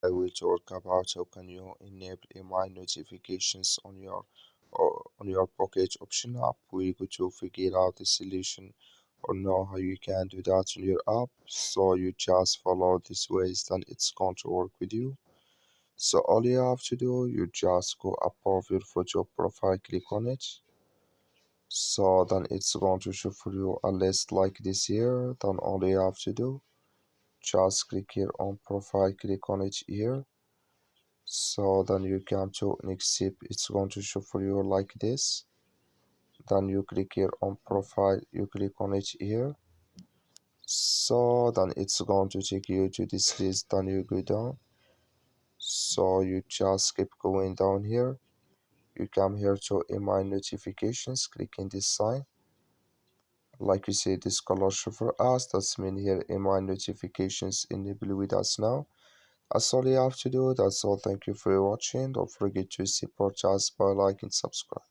I will talk about how can you enable email notifications on your Pocket Option app. We go to figure out the solution or know how you can do that in your app. So you just follow these ways, then it's going to work with you. So all you have to do, you just go above your photo profile, click on it. So then it's going to show for you a list like this here. Then all you have to do, just click here on profile, click on it here. So then you come to next step, it's going to show for you like this. Then you click here on profile, you click on it here. So then it's going to take you to this list, then you go down. So you just keep going down here. You come here to email notifications, click in this sign. Like you see, this color show for us, that's mean here email notifications enable with us now. That's all you have to do. That's all. Thank you for watching. Don't forget to support us by liking and subscribe.